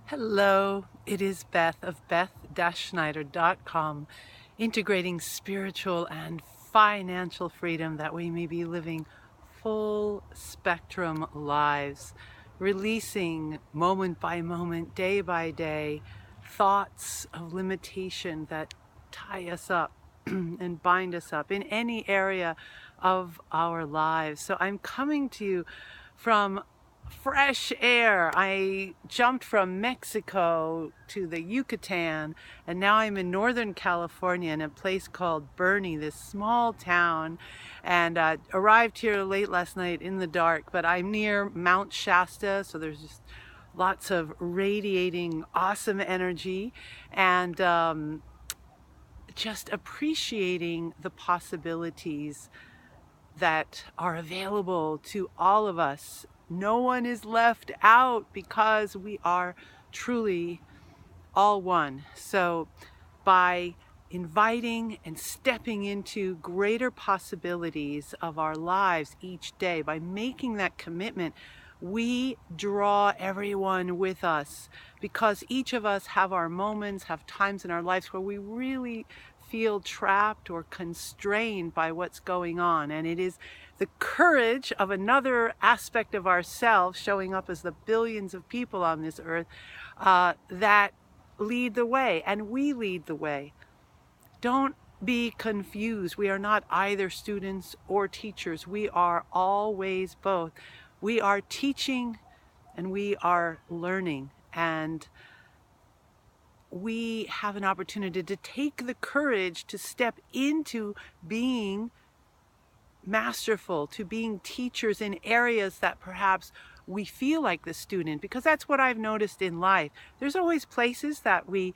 Hello, it is Beth of beth-schneider.com, integrating spiritual and financial freedom that we may be living full spectrum lives, releasing moment by moment, day by day, thoughts of limitation that tie us up and bind us up in any area of our lives. So I'm coming to you from fresh air. I jumped from Mexico to the Yucatan, and now I'm in Northern California in a place called Bernie, this small town, and arrived here late last night in the dark, but I'm near Mount Shasta, so there's just lots of radiating awesome energy, and just appreciating the possibilities that are available to all of us. No one is left out because we are truly all one. So by inviting and stepping into greater possibilities of our lives each day, by making that commitment, we draw everyone with us, because each of us have our moments, have times in our lives where we really feel trapped or constrained by what's going on. And it is the courage of another aspect of ourselves showing up as the billions of people on this earth that lead the way, and we lead the way. Don't be confused. We are not either students or teachers. We are always both. We are teaching and we are learning, and we have an opportunity to take the courage to step into being masterful, to being teachers in areas that perhaps we feel like the student, because that's what I've noticed in life. There's always places that we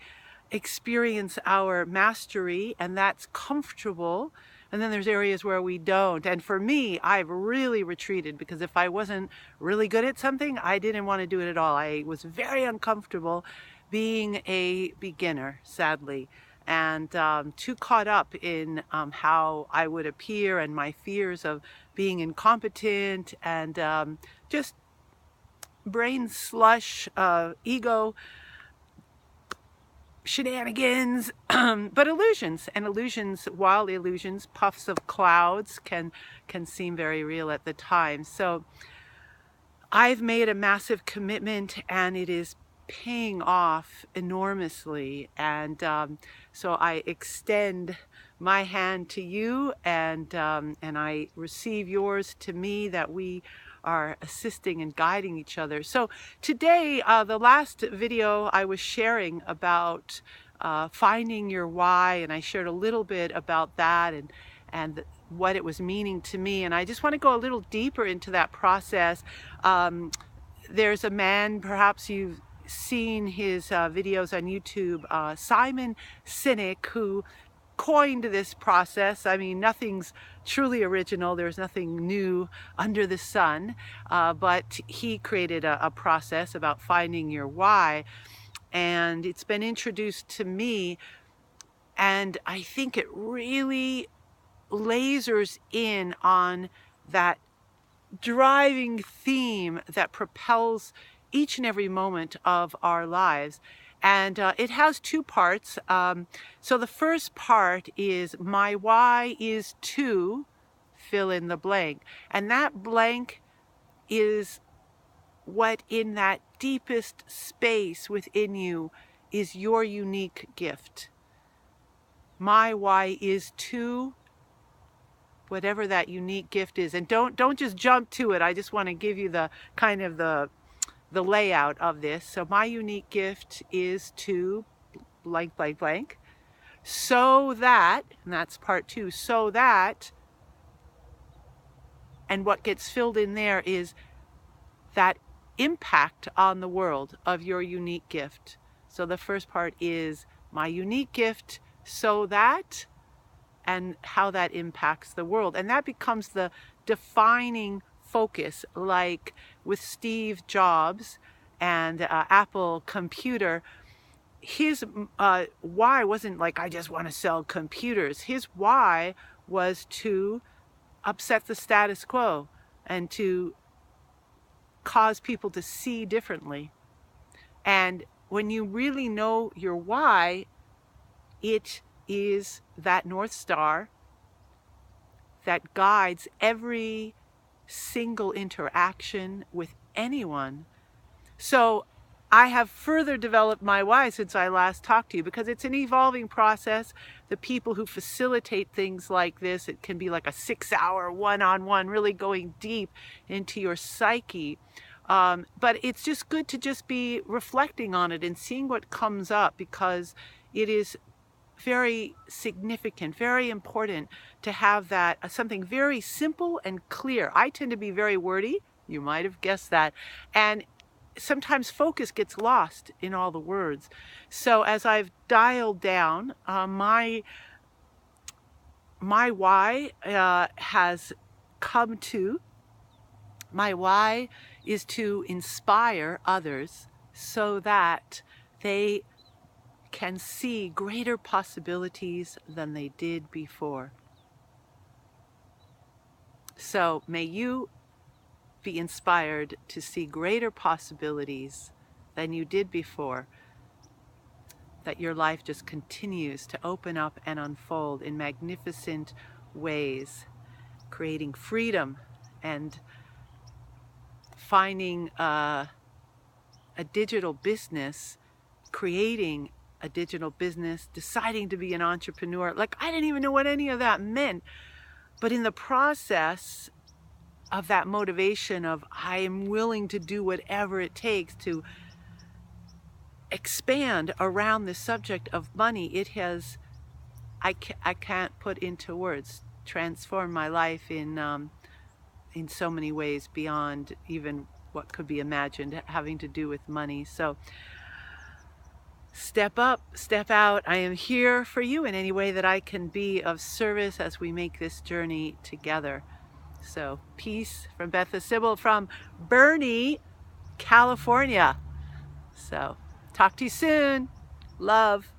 experience our mastery and that's comfortable, and then there's areas where we don't. And for me, I've really retreated, because if I wasn't really good at something, I didn't want to do it at all. I was very uncomfortable being a beginner, sadly, and too caught up in how I would appear and my fears of being incompetent, and just brain slush, ego shenanigans, but illusions. And illusions, while illusions, puffs of clouds can seem very real at the time. So I've made a massive commitment, and it is paying off enormously. And so I extend my hand to you, and I receive yours to me, that we are assisting and guiding each other. So today, the last video I was sharing about finding your why, and I shared a little bit about that and what it was meaning to me. And I just want to go a little deeper into that process. There's a man, perhaps you've seen his videos on YouTube, Simon Sinek, who coined this process. I mean, nothing's truly original. There's nothing new under the sun, but he created a process about finding your why, and it's been introduced to me, and I think it really lasers in on that driving theme that propels each and every moment of our lives. And it has two parts. So the first part is, my why is to fill in the blank. And that blank is what in that deepest space within you is your unique gift. My why is to whatever that unique gift is. And don't just jump to it. I just want to give you the kind of the layout of this. So my unique gift is to blank, blank, blank, so that, and that's part two, so that, and what gets filled in there is that impact on the world of your unique gift. So the first part is my unique gift, so that, and how that impacts the world. And that becomes the defining focus, like with Steve Jobs and Apple Computer. His why wasn't like, I just want to sell computers. His why was to upset the status quo and to cause people to see differently. And when you really know your why, it is that North Star that guides every single interaction with anyone. So I have further developed my why since I last talked to you, because it's an evolving process. The people who facilitate things like this, it can be like a 6-hour one-on-one, really going deep into your psyche. But it's just good to just be reflecting on it and seeing what comes up, because it is very significant, very important to have that something very simple and clear. I tend to be very wordy. You might have guessed that. And sometimes focus gets lost in all the words. So as I've dialed down, my why has come to, my why is to inspire others so that they can see greater possibilities than they did before. So may you be inspired to see greater possibilities than you did before, that your life just continues to open up and unfold in magnificent ways, creating freedom and finding a digital business, creating a digital business, deciding to be an entrepreneur. Like, I didn't even know what any of that meant. But in the process of that motivation of I am willing to do whatever it takes to expand around the subject of money, it has, I can't put into words, transformed my life in so many ways beyond even what could be imagined having to do with money. So step up, step out. I am here for you in any way that I can be of service as we make this journey together. So peace from Beth the Sybil from Bernie, California. So talk to you soon. Love.